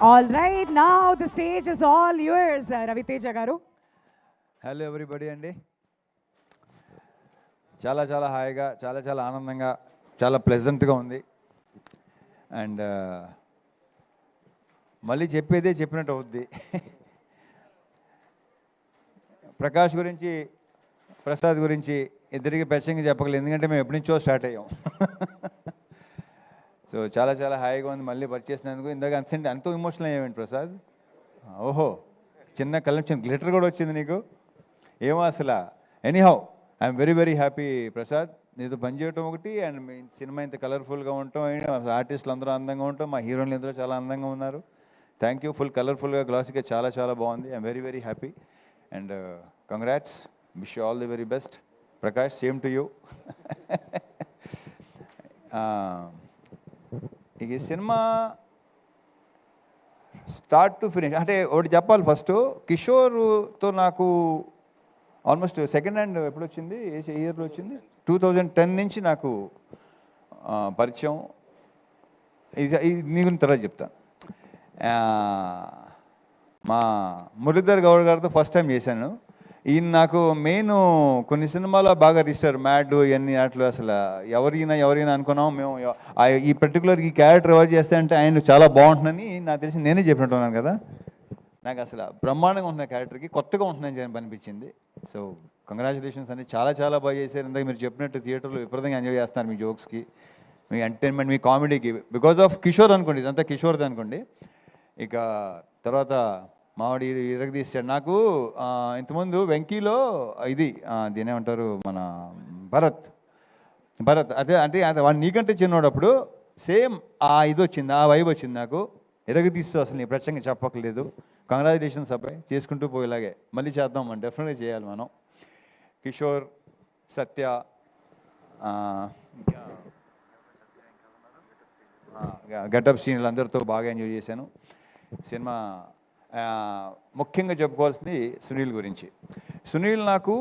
All right, now the stage is all yours, Ravi Teja garu. Hello everybody అండి. చాలా చాలా హాయిగా, చాలా చాలా ఆనందంగా, చాలా ప్లెజెంట్గా ఉంది. అండ్ మళ్ళీ చెప్పేదే చెప్పినట్టు అవుద్ది. ప్రకాష్ గురించి, ప్రసాద్ గురించి ఇద్దరికి ప్రత్యేకంగా చెప్పగలేదు, ఎందుకంటే మేము ఎప్పటి నుంచో స్టార్ట్ అయ్యాం. సో చాలా చాలా హాయిగా ఉంది మళ్ళీ పరిచేసినందుకు. ఇందాక అంత ఎమోషనల్ అయ్యామండి ప్రసాద్. ఓహో, చిన్న కలెక్షన్ గ్లిటర్ కూడా వచ్చింది నీకు, ఏమో అసలు. Anyhow, I'm very very happy Prasad, నీతో పనిచేయటం ఒకటి, అండ్ మీ సినిమా ఇంత కలర్ఫుల్గా ఉండటం, ఆర్టిస్టులు అందరూ అందంగా ఉండటం, మా హీరోయిన్లు అందరూ చాలా అందంగా ఉన్నారు. Thank you. ఫుల్ కలర్ఫుల్గా, గ్లాసీగా చాలా చాలా బాగుంది. I'm very very happy and congrats. Wish you all the very best Prakash. Same to you. ఇక ఈ సినిమా స్టార్ట్ టు ఫినిష్ అంటే ఒకటి చెప్పాలి. ఫస్ట్ కిషోర్తో నాకు ఆల్మోస్ట్ సెకండ్ హ్యాండ్ ఎప్పుడు వచ్చింది, ఏ ఇయర్లో వచ్చింది, 2010 నుంచి నాకు పరిచయం. ఇది నీ గురించి తర్వాత చెప్తాను. మా మురళీధర్ గౌడ్ గారితో ఫస్ట్ టైం చేశాను. ఈయన నాకు మెయిన్ కొన్ని సినిమాలో బాగా రిజిస్టర్, మ్యాడ్ ఇవన్నీ అట్లు అసలు ఎవరైనా అనుకున్నాం మేము. ఈ పర్టికులర్ ఈ క్యారెక్టర్ ఎవరు చేస్తే అంటే ఆయన చాలా బాగుంటుందని నాకు తెలిసి నేనే చెప్పినట్టున్నాను కదా. నాకు అసలు బ్రహ్మాండంగా ఉంటున్న క్యారెక్టర్కి, కొత్తగా ఉంటుందని అనిపించింది. సో కంగ్రాచులేషన్స్ అని, చాలా చాలా బాగా చేశారు. ఇందాక మీరు చెప్పినట్టు థియేటర్లో విపరీతంగా ఎంజాయ్ చేస్తున్నారు మీ జోక్స్కి, మీ ఎంటర్టైన్మెంట్, మీ కామెడీకి, బికాజ్ ఆఫ్ కిషోర్ అనుకోండి, ఇదంతా కిషోర్ది అనుకోండి. ఇక తర్వాత మావాడి ఇరగదీశాడు. నాకు ఇంతకుముందు వెంకీలో ఇది దీని ఏమంటారు, మన భరత్ అదే అంటే వాడు నీకంటే చిన్నోడప్పుడు సేమ్ ఇది వచ్చింది, ఆ వైబ్ వచ్చింది నాకు. ఇరగదీస్తూ అసలు నీ ప్రత్యేకంగా చెప్పక్కర్లేదు. కంగ్రాచులేషన్స్ అబ్బాయి, చేసుకుంటూ పోయేలాగే మళ్ళీ చేద్దాం, మనం డెఫినెట్గా చేయాలి మనం. కిషోర్, సత్య, గెటప్ సీన్లు అందరితో బాగా ఎంజాయ్ చేశాను. సినిమా ముఖ్యంగా చెప్పుకోవాల్సింది సునీల్ గురించి. సునీల్ నాకు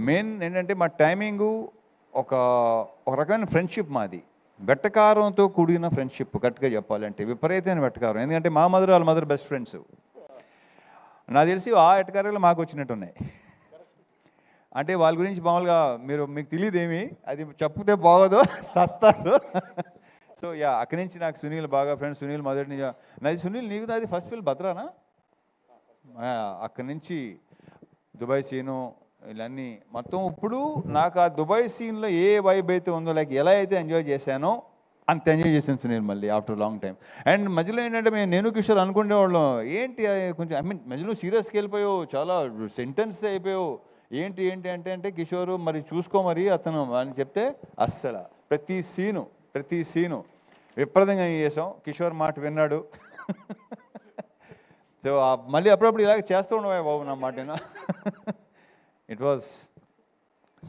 మెయిన్ ఏంటంటే మా టైమింగు ఒక రకమైన ఫ్రెండ్షిప్ మాది, వెట్టకారంతో కూడిన ఫ్రెండ్షిప్. కరెక్ట్గా చెప్పాలంటే విపరీతమైన వెట్టకారం, ఎందుకంటే మా మదర్ వాళ్ళ మదర్ బెస్ట్ ఫ్రెండ్స్. నాకు తెలిసి ఆ వెట్టకారాలు మాకు వచ్చినట్టున్నాయి. అంటే వాళ్ళ గురించి మామూలుగా మీకు తెలియదు ఏమి, అది చెప్తే బాగోదు, సస్తారు. సో అక్కడి నుంచి నాకు సునీల్ బాగా ఫ్రెండ్స్. సునీల్ మొదటి నుంచి నాది సునీల్, నీకు నాది ఫస్ట్ ఫిల్మ్ భద్రానా. అక్కడి నుంచి దుబాయ్ సీను ఇవన్నీ మొత్తం. ఇప్పుడు నాకు ఆ దుబాయ్ సీన్లో ఏ వైబ్ అయితే ఉందో, లైక్ ఎలా అయితే ఎంజాయ్ చేశానో అంత ఎంజాయ్ చేశాను సునీల్ మళ్ళీ ఆఫ్టర్ లాంగ్ టైం. అండ్ మధ్యలో ఏంటంటే నేను కిషోర్ అనుకునేవాళ్ళం, ఏంటి కొంచెం మధ్యలో సీరియస్కి వెళ్ళిపోయావు, చాలా సెంటెన్స్ అయిపోయావు, ఏంటి ఏంటి అంటే కిషోర్ మరి చూసుకో మరి అతను అని చెప్తే అస్సలు ప్రతి సీను విపరీతంగా చేసాం. కిషోర్ మాట విన్నాడు. సో మళ్ళీ అప్పుడప్పుడు ఇలాగ చేస్తూ ఉండవా బాబు నా మాట. It was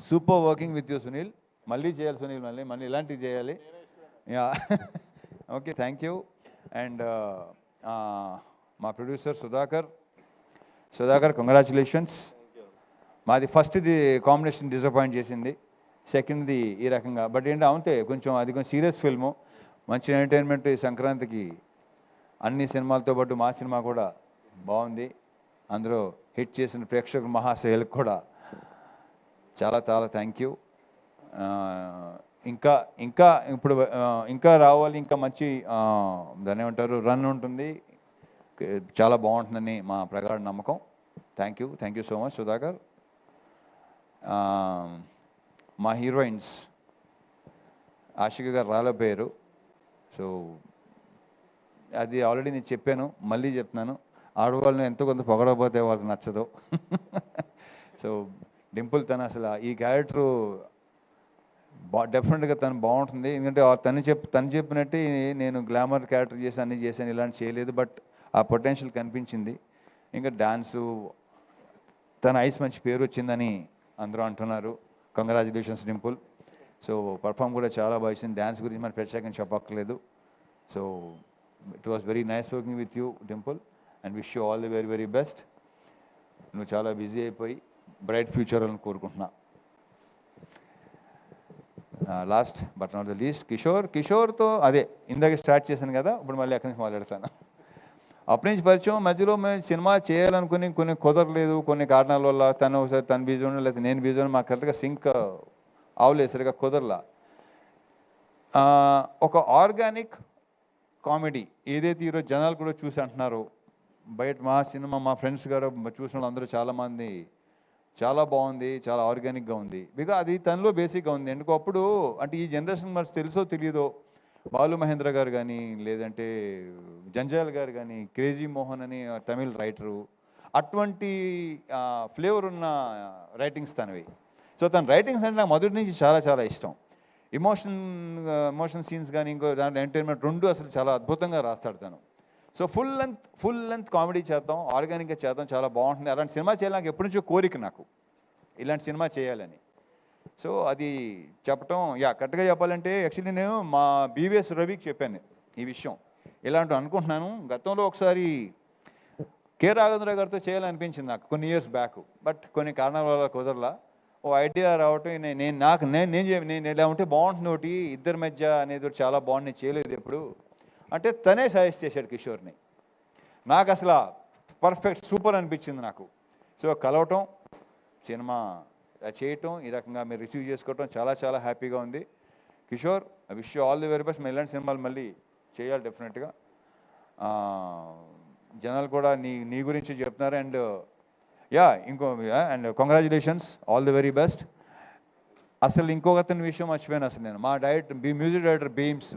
super working with you Sunil. మళ్ళీ చేయాలి సునీల్, మళ్ళీ ఇలాంటివి చేయాలి. Okay, thank you. అండ్ మా ప్రొడ్యూసర్ సుధాకర్ కంగ్రాచులేషన్స్. మాది ఫస్ట్ది కాంబినేషన్ డిసప్పాయింట్ చేసింది, సెకండ్ది ఈ రకంగా. బట్ ఏంటి అవుతే కొంచెం అది కొంచెం సీరియస్ ఫిల్ము, మంచి ఎంటర్టైన్మెంట్. ఈ సంక్రాంతికి అన్ని సినిమాలతో పాటు మా సినిమా కూడా బాగుంది. అందులో హిట్ చేసిన ప్రేక్షకుల మహాశయులకు కూడా చాలా చాలా థ్యాంక్ యూ. ఇంకా రావాలి, ఇంకా మంచి దాన్ని ఏమంటారు రన్ ఉంటుంది, చాలా బాగుంటుందని మా ప్రగాఢ నమ్మకం. Thank you so much Sudhakar. మా హీరోయిన్స్ ఆషిక గారు రాలేపోయారు. సో అది ఆల్రెడీ నేను చెప్పాను, మళ్ళీ చెప్తున్నాను, ఆడవాళ్ళని ఎంతో కొంత పొగడకపోతే వాళ్ళకి నచ్చదు. సో డింపుల్ తను అసలు ఈ క్యారెక్టరు డెఫినెట్గా తను బాగుంటుంది, ఎందుకంటే తను చెప్పినట్టే నేను గ్లామర్ క్యారెక్టర్ అన్నీ చేశాను, ఇలాంటి చేయలేదు. బట్ ఆ పొటెన్షియల్ కనిపించింది. ఇంకా డాన్సు, తన ఐస్ మంచి పేరు వచ్చిందని అందరూ అంటున్నారు. కంగ్రాచులేషన్స్ డింపుల్. సో పర్ఫామ్ కూడా చాలా బాగా ఇచ్చింది. డ్యాన్స్ గురించి మనం ప్రత్యేకంగా చెప్పక్కర్లేదు. So it was very nice working with you Dimple and wish you all the very very best. నువ్వు చాలా బిజీ అయిపోయి బ్రైట్ ఫ్యూచర్ అని కోరుకుంటున్నా. Last but not the least కిషోర్తో అదే ఇందాక స్టార్ట్ చేశాను కదా, ఇప్పుడు మళ్ళీ అక్కడి నుంచి మాట్లాడతాను. అప్పటి నుంచి పరిచయం. మధ్యలో మేము సినిమా చేయాలనుకుని కొన్ని కుదరలేదు, కొన్ని కారణాల వల్ల. తను ఒకసారి తను బిజీ ఉండడం, లేకపోతే నేను బిజీ ఉండడం, మాకు కరెక్ట్గా సింక్ అవలేదు, సరిగా కుదరలా. ఒక ఆర్గానిక్ కామెడీ ఏదైతే ఈరోజు జనాలు కూడా చూసి అంటున్నారు, బయట మా సినిమా మా ఫ్రెండ్స్ గారు చూసిన వాళ్ళందరూ చాలామంది చాలా బాగుంది, చాలా ఆర్గానిక్గా ఉంది. బికాజ్ అది తనలో బేసిక్గా ఉంది. ఎందుకు అప్పుడు అంటే ఈ జనరేషన్ మరి తెలుసో తెలియదో, బాలు మహేంద్ర గారు కానీ, లేదంటే జంజాల్ గారు కానీ, క్రేజీ మోహన్ అని తమిళ్ రైటరు, అటువంటి ఫ్లేవర్ ఉన్న రైటింగ్స్ తనవి. సో తన రైటింగ్స్ అంటే నాకు మొదటి నుంచి చాలా చాలా ఇష్టం. ఎమోషన్ సీన్స్ కానీ, ఇంకో దాంట్లో ఎంటర్టైన్మెంట్ రెండు అసలు చాలా అద్భుతంగా రాస్తాడు తను. సో ఫుల్ లెంత్ కామెడీ చేద్దాం, ఆర్గానిక్గా చేద్దాం, చాలా బాగుంటుంది. అలాంటి సినిమా చేయాలి, నాకు ఎప్పటి నుంచో కోరిక నాకు ఇలాంటి సినిమా చేయాలని. సో అది చెప్పటం, కరెక్ట్గా చెప్పాలంటే యాక్చువల్లీ నేను మా బీవీఎస్ రవికి చెప్పాను ఈ విషయం, ఇలాంటి అనుకుంటున్నాను. గతంలో ఒకసారి కె రాఘవేంద్ర గారితో చేయాలనిపించింది నాకు కొన్ని ఇయర్స్ బ్యాక్, బట్ కొన్ని కారణాల వల్ల కుదరలా. ఓ ఐడియా రావటం, నేను ఇలా ఉంటే బాగుంటుంది ఒకటి ఇద్దరి మధ్య అనేది ఒకటి చాలా బాగుంది, నేను చేయలేదు ఎప్పుడు అంటే తనే సజెస్ట్ చేశాడు కిషోర్ని. నాకు అసలు పర్ఫెక్ట్ సూపర్ అనిపించింది నాకు. సో కలవటం, సినిమా చేయటం, ఈ రకంగా మీరు రిసీవ్ చేసుకోవటం చాలా చాలా హ్యాపీగా ఉంది. Kishore, I wish you all the very best. మేము ఇలాంటి సినిమాలు మళ్ళీ చేయాలి డెఫినెట్గా. జనాలు కూడా నీ గురించి చెప్తున్నారు. And and congratulations, all the very best. అసలు ఇంకొక అతని విషయం మర్చిపోయాను. అసలు నేను మా మ్యూజిక్ డైరెక్టర్ బీమ్స్,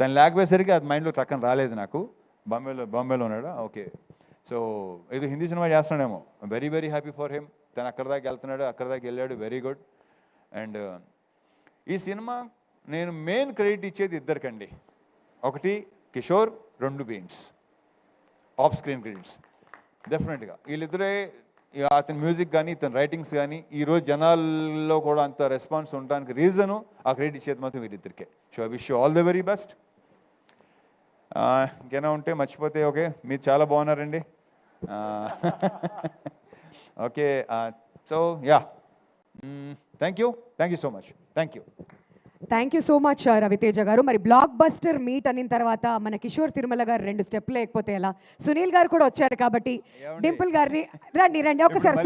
తను లేకపోయేసరికి అది మైండ్లో టక్కన రాలేదు నాకు. బాంబేలో ఉన్నాడు. ఓకే, సో ఏదో హిందీ సినిమా చేస్తున్నాడేమో. Very very happy for him. తను అక్కడ దాకా వెళ్తున్నాడు, అక్కడ దాకా వెళ్ళాడు, వెరీ గుడ్. అండ్ ఈ సినిమా నేను మెయిన్ క్రెడిట్ ఇచ్చేది ఇద్దరికండి. ఒకటి కిషోర్, రెండు బీమ్స్. ఆఫ్ స్క్రీన్ క్రెడిట్స్ డెఫినెట్గా వీళ్ళిద్దరే. అతని మ్యూజిక్ కానీ, ఇతని రైటింగ్స్ కానీ ఈరోజు జనాల్లో కూడా అంత రెస్పాన్స్ ఉండడానికి రీజను ఆ క్రెడిట్ ఇచ్చేది మాత్రం వీళ్ళిద్దరికే. So I wish you all the very best. ఇంకేనా ఉంటే మర్చిపోతే ఓకే, మీరు చాలా బాగున్నారండి. Okay, so thank you so much. Thank you so much Ravi Teja గారు. మరి బ్లాక్ బస్టర్ మీట్ అయిన తర్వాత మన కిషోర్ తిరుమల గారు 2 స్టెప్లు లేకపోతే ఎలా? సునీల్ గారు కూడా వచ్చారు కాబట్టి డింపుల్ గారిని రండి ఒకసారి.